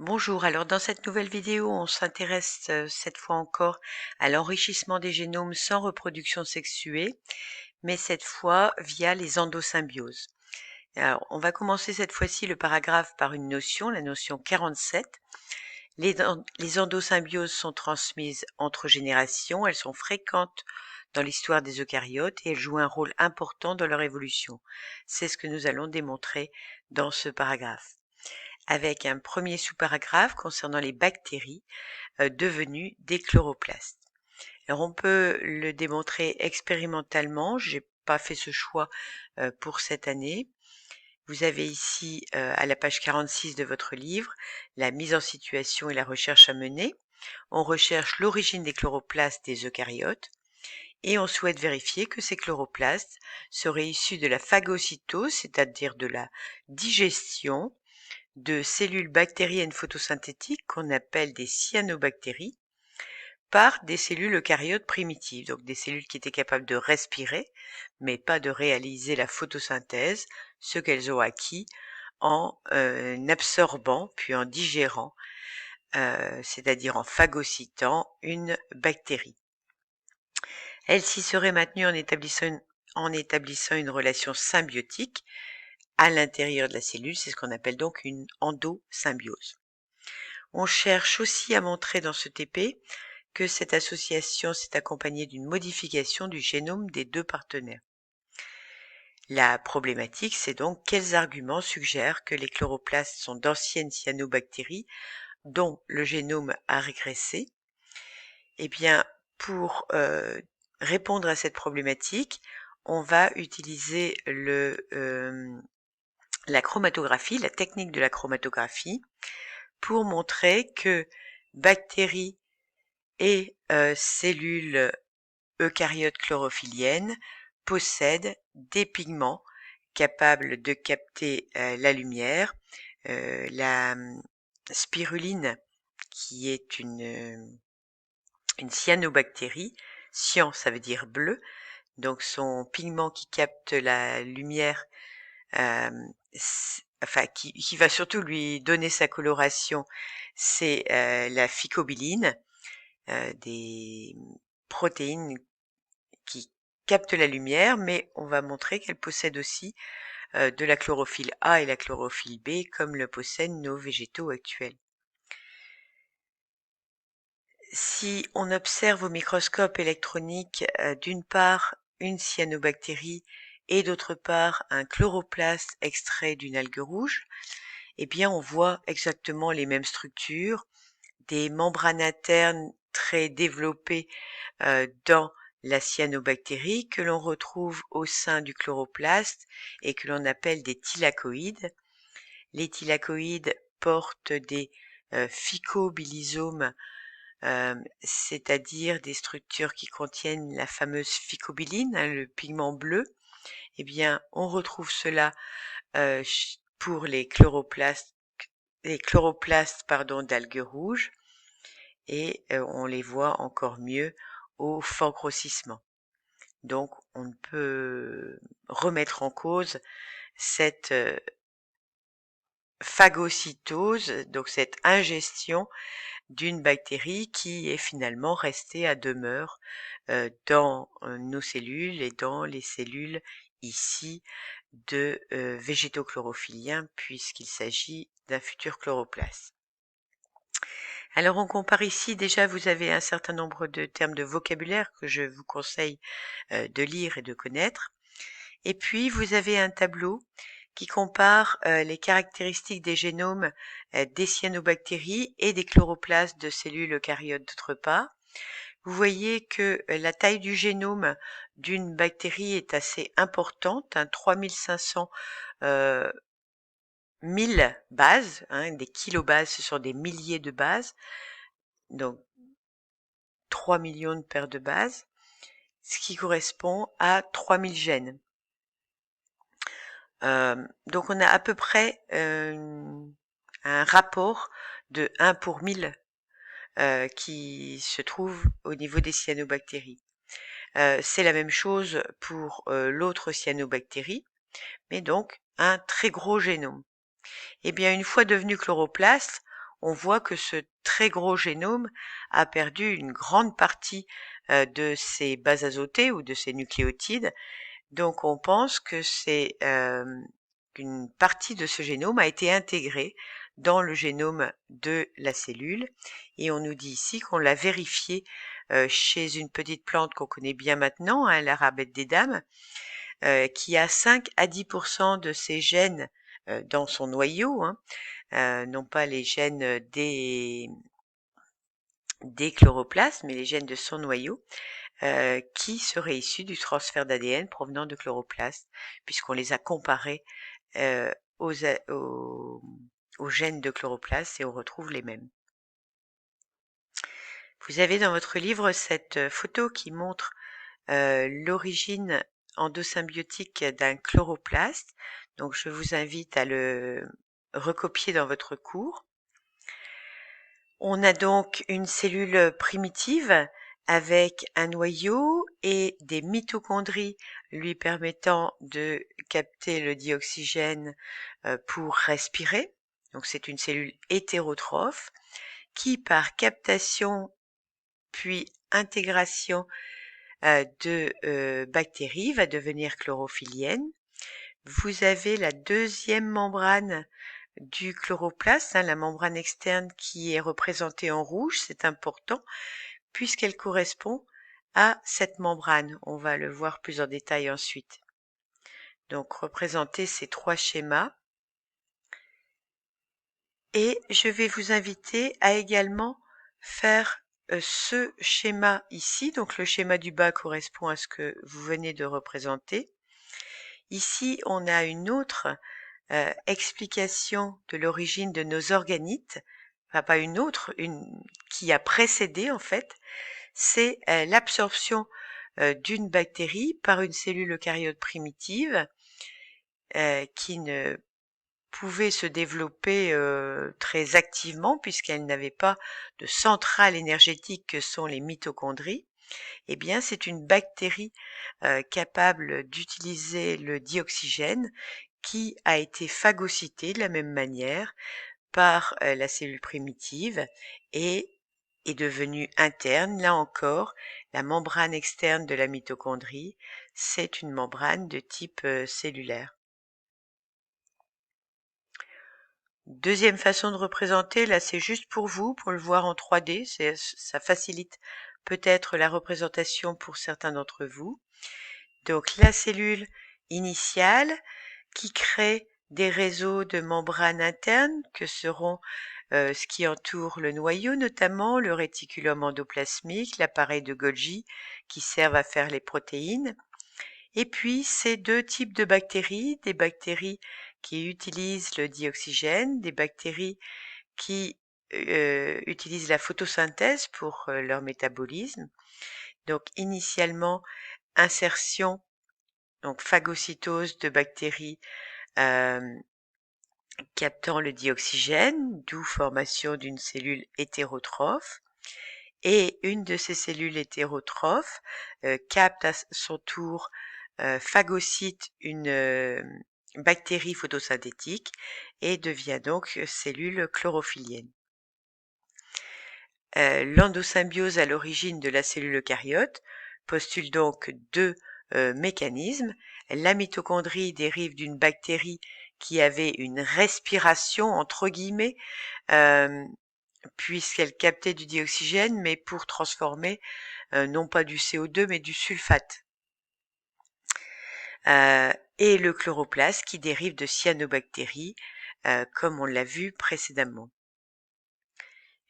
Bonjour, alors dans cette nouvelle vidéo, on s'intéresse cette fois encore à l'enrichissement des génomes sans reproduction sexuée, mais cette fois via les endosymbioses. Alors, on va commencer cette fois-ci le paragraphe par une notion, la notion 47. Les endosymbioses sont transmises entre générations, elles sont fréquentes dans l'histoire des eucaryotes et elles jouent un rôle important dans leur évolution. C'est ce que nous allons démontrer dans ce paragraphe, avec un premier sous-paragraphe concernant les bactéries devenues des chloroplastes. Alors on peut le démontrer expérimentalement, j'ai pas fait ce choix pour cette année. Vous avez ici à la page 46 de votre livre la mise en situation et la recherche à mener. On recherche l'origine des chloroplastes des eucaryotes et on souhaite vérifier que ces chloroplastes seraient issus de la phagocytose, c'est-à-dire de la digestion de cellules bactériennes photosynthétiques qu'on appelle des cyanobactéries par des cellules eucaryotes primitives, donc des cellules qui étaient capables de respirer, mais pas de réaliser la photosynthèse, ce qu'elles ont acquis en absorbant puis en digérant, c'est-à-dire en phagocytant une bactérie. Elles s'y seraient maintenues en établissant une relation symbiotique à l'intérieur de la cellule, c'est ce qu'on appelle donc une endosymbiose. On cherche aussi à montrer dans ce TP que cette association s'est accompagnée d'une modification du génome des deux partenaires. La problématique, c'est donc quels arguments suggèrent que les chloroplastes sont d'anciennes cyanobactéries dont le génome a régressé. Eh bien, pour répondre à cette problématique, on va utiliser la chromatographie, la technique de la chromatographie, pour montrer que bactéries et cellules eucaryotes chlorophylliennes possèdent des pigments capables de capter la lumière. La spiruline, qui est une cyanobactérie, cyan ça veut dire bleu, donc son pigment qui capte la lumière, qui va surtout lui donner sa coloration, c'est la phycobiline, des protéines qui captent la lumière, mais on va montrer qu'elle possède aussi de la chlorophylle A et la chlorophylle B, comme le possèdent nos végétaux actuels. Si on observe au microscope électronique d'une part une cyanobactérie et d'autre part un chloroplaste extrait d'une algue rouge, eh bien on voit exactement les mêmes structures, des membranes internes très développées dans la cyanobactérie que l'on retrouve au sein du chloroplaste et que l'on appelle des thylakoïdes. Les thylakoïdes portent des phycobilisomes, c'est-à-dire des structures qui contiennent la fameuse phycobiline, le pigment bleu. Eh bien, on retrouve cela pour les chloroplastes d'algues rouges, et on les voit encore mieux au fort grossissement. Donc, on ne peut remettre en cause cette phagocytose, donc cette ingestion d'une bactérie qui est finalement restée à demeure dans nos cellules et dans les cellules ici de végétaux chlorophylliens, puisqu'il s'agit d'un futur chloroplaste. Alors on compare ici, déjà vous avez un certain nombre de termes de vocabulaire que je vous conseille de lire et de connaître. Et puis vous avez un tableau qui compare les caractéristiques des génomes des cyanobactéries et des chloroplastes de cellules eucaryotes d'autre part. Vous voyez que la taille du génome d'une bactérie est assez importante, 3500 1000 bases, des kilobases, ce sont des milliers de bases, donc 3 millions de paires de bases, ce qui correspond à 3000 gènes. Donc on a à peu près un rapport de 1 pour 1000 qui se trouve au niveau des cyanobactéries. C'est la même chose pour l'autre cyanobactérie, mais donc un très gros génome. Eh bien, une fois devenu chloroplaste, on voit que ce très gros génome a perdu une grande partie de ses bases azotées ou de ses nucléotides. Donc on pense que c'est qu'une partie de ce génome a été intégrée dans le génome de la cellule, et on nous dit ici qu'on l'a vérifié chez une petite plante qu'on connaît bien maintenant, hein, l'arabette des dames, qui a 5 à 10% de ses gènes dans son noyau, hein, non pas les gènes des chloroplastes, mais les gènes de son noyau, qui seraient issus du transfert d'ADN provenant de chloroplastes, puisqu'on les a comparés aux gènes de chloroplastes et on retrouve les mêmes. Vous avez dans votre livre cette photo qui montre l'origine endosymbiotique d'un chloroplaste. Donc je vous invite à le recopier dans votre cours. On a donc une cellule primitive avec un noyau et des mitochondries lui permettant de capter le dioxygène pour respirer. Donc c'est une cellule hétérotrophe qui, par captation puis intégration de bactéries, va devenir chlorophyllienne. Vous avez la deuxième membrane du chloroplaste, hein, la membrane externe qui est représentée en rouge, c'est important puisqu'elle correspond à cette membrane. On va le voir plus en détail ensuite. Donc représenter ces trois schémas. Et je vais vous inviter à également faire ce schéma ici. Donc le schéma du bas correspond à ce que vous venez de représenter. Ici, on a une autre explication de l'origine de nos organites, enfin pas une autre, une qui a précédé en fait, c'est l'absorption d'une bactérie par une cellule eucaryote primitive qui ne pouvait se développer très activement puisqu'elle n'avait pas de centrale énergétique que sont les mitochondries. Eh bien, c'est une bactérie capable d'utiliser le dioxygène qui a été phagocytée de la même manière par la cellule primitive et est devenue interne. Là encore, la membrane externe de la mitochondrie, c'est une membrane de type cellulaire. Deuxième façon de représenter, là c'est juste pour vous, pour le voir en 3D, ça facilite peut-être la représentation pour certains d'entre vous. Donc la cellule initiale qui crée des réseaux de membranes internes que seront ce qui entoure le noyau, notamment le réticulum endoplasmique, l'appareil de Golgi qui servent à faire les protéines. Et puis ces deux types de bactéries, des bactéries qui utilisent le dioxygène, des bactéries qui utilisent la photosynthèse pour leur métabolisme. Donc initialement insertion, donc phagocytose de bactéries captant le dioxygène, d'où formation d'une cellule hétérotrophe. Et une de ces cellules hétérotrophes capte à son tour, phagocyte une bactérie photosynthétique et devient donc cellule chlorophyllienne. L'endosymbiose à l'origine de la cellule eucaryote postule donc deux mécanismes. La mitochondrie dérive d'une bactérie qui avait une respiration entre guillemets, puisqu'elle captait du dioxygène, mais pour transformer non pas du CO2 mais du sulfate. Et le chloroplaste qui dérive de cyanobactéries, comme on l'a vu précédemment.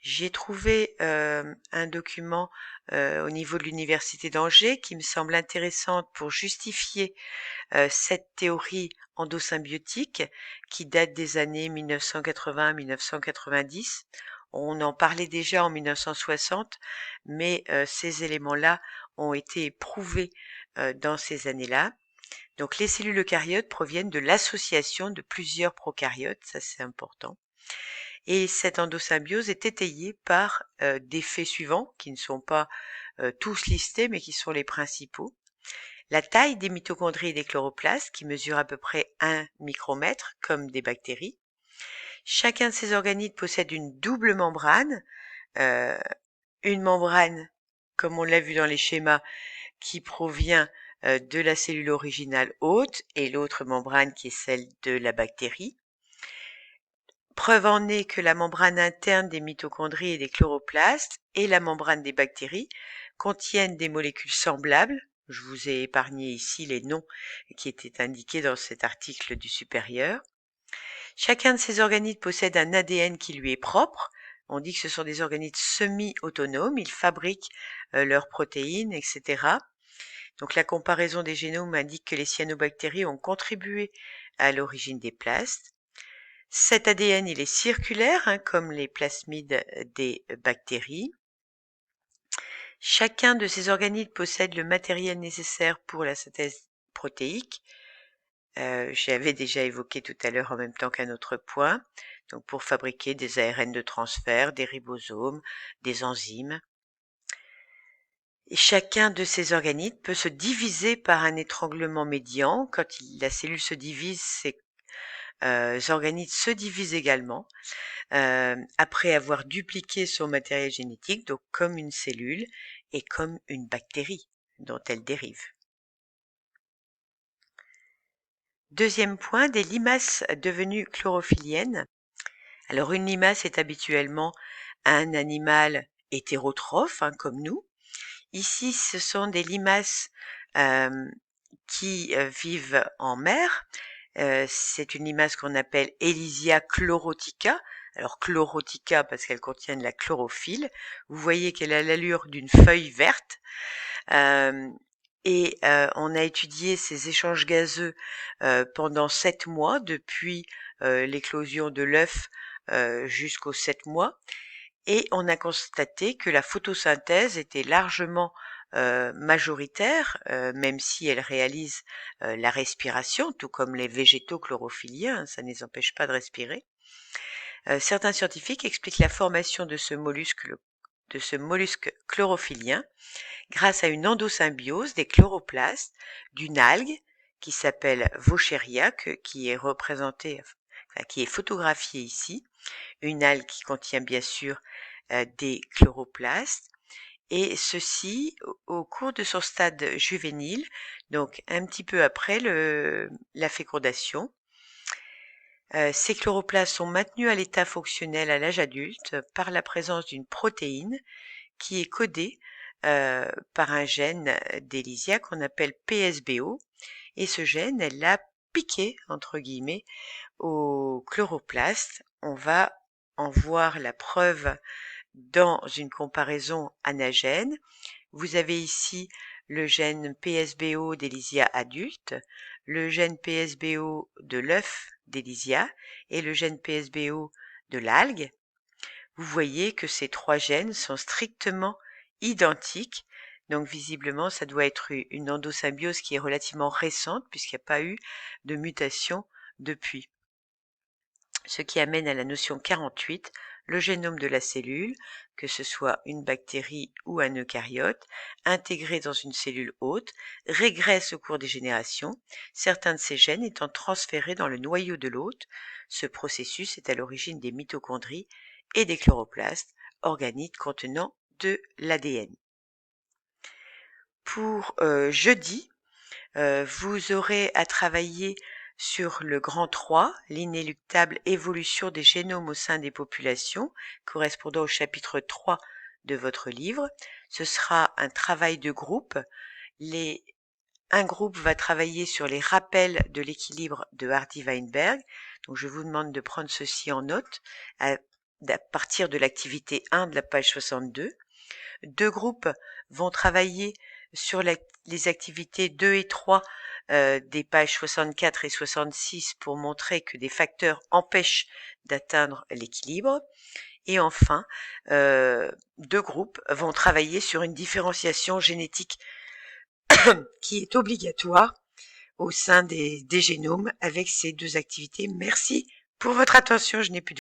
J'ai trouvé un document au niveau de l'université d'Angers qui me semble intéressante pour justifier cette théorie endosymbiotique qui date des années 1980-1990. On en parlait déjà en 1960, mais ces éléments-là ont été prouvés dans ces années-là. Donc les cellules eucaryotes proviennent de l'association de plusieurs prokaryotes, ça c'est important. Et cette endosymbiose est étayée par des faits suivants, qui ne sont pas tous listés, mais qui sont les principaux. La taille des mitochondries et des chloroplastes, qui mesurent à peu près 1 micromètre, comme des bactéries. Chacun de ces organites possède une double membrane, une membrane, comme on l'a vu dans les schémas, qui provient de la cellule originale hôte et l'autre membrane qui est celle de la bactérie. Preuve en est que la membrane interne des mitochondries et des chloroplastes et la membrane des bactéries contiennent des molécules semblables. Je vous ai épargné ici les noms qui étaient indiqués dans cet article du supérieur. Chacun de ces organites possède un ADN qui lui est propre. On dit que ce sont des organites semi-autonomes, ils fabriquent leurs protéines, etc. Donc la comparaison des génomes indique que les cyanobactéries ont contribué à l'origine des plastes. Cet ADN, il est circulaire, comme les plasmides des bactéries. Chacun de ces organites possède le matériel nécessaire pour la synthèse protéique. J'avais déjà évoqué tout à l'heure en même temps qu'un autre point. Donc pour fabriquer des ARN de transfert, des ribosomes, des enzymes. Et chacun de ces organites peut se diviser par un étranglement médian. Quand la cellule se divise, ces organites se divisent également après avoir dupliqué son matériel génétique, donc comme une cellule et comme une bactérie dont elle dérive. Deuxième point, des limaces devenues chlorophylliennes. Alors une limace est habituellement un animal hétérotrophe, comme nous. Ici, ce sont des limaces qui vivent en mer. C'est une limace qu'on appelle Elysia chlorotica. Alors chlorotica parce qu'elle contient de la chlorophylle. Vous voyez qu'elle a l'allure d'une feuille verte. On a étudié ces échanges gazeux pendant 7 mois, depuis l'éclosion de l'œuf jusqu'aux 7 mois. Et on a constaté que la photosynthèse était largement majoritaire, même si elle réalise la respiration, tout comme les végétaux chlorophylliens, ça ne les empêche pas de respirer. Certains scientifiques expliquent la formation de ce mollusque chlorophyllien grâce à une endosymbiose des chloroplastes d'une algue qui s'appelle Vaucheria, qui est qui est photographiée ici, une algue qui contient bien sûr des chloroplastes, et ceci au cours de son stade juvénile, donc un petit peu après la fécondation. Ces chloroplastes sont maintenus à l'état fonctionnel à l'âge adulte par la présence d'une protéine qui est codée par un gène d'Elysia qu'on appelle PSBO, et ce gène, elle l'a piqué, entre guillemets, au chloroplaste. On va en voir la preuve dans une comparaison anagène. Vous avez ici le gène PSBO d'Elysia adulte, le gène PSBO de l'œuf d'Elysia et le gène PSBO de l'algue. Vous voyez que ces 3 gènes sont strictement identiques. Donc visiblement, ça doit être une endosymbiose qui est relativement récente puisqu'il n'y a pas eu de mutation depuis. Ce qui amène à la notion 48, le génome de la cellule, que ce soit une bactérie ou un eucaryote, intégré dans une cellule hôte, régresse au cours des générations, certains de ces gènes étant transférés dans le noyau de l'hôte. Ce processus est à l'origine des mitochondries et des chloroplastes, organites contenant de l'ADN. Pour jeudi, vous aurez à travailler sur le grand 3, l'inéluctable évolution des génomes au sein des populations, correspondant au chapitre 3 de votre livre. Ce sera un travail de groupe. Un groupe va travailler sur les rappels de l'équilibre de Hardy-Weinberg. Donc je vous demande de prendre ceci en note à partir de l'activité 1 de la page 62. 2 groupes vont travailler sur les activités 2 et 3 des pages 64 et 66 pour montrer que des facteurs empêchent d'atteindre l'équilibre. Et enfin, 2 groupes vont travailler sur une différenciation génétique qui est obligatoire au sein des génomes avec ces 2 activités. Merci pour votre attention. Je n'ai plus de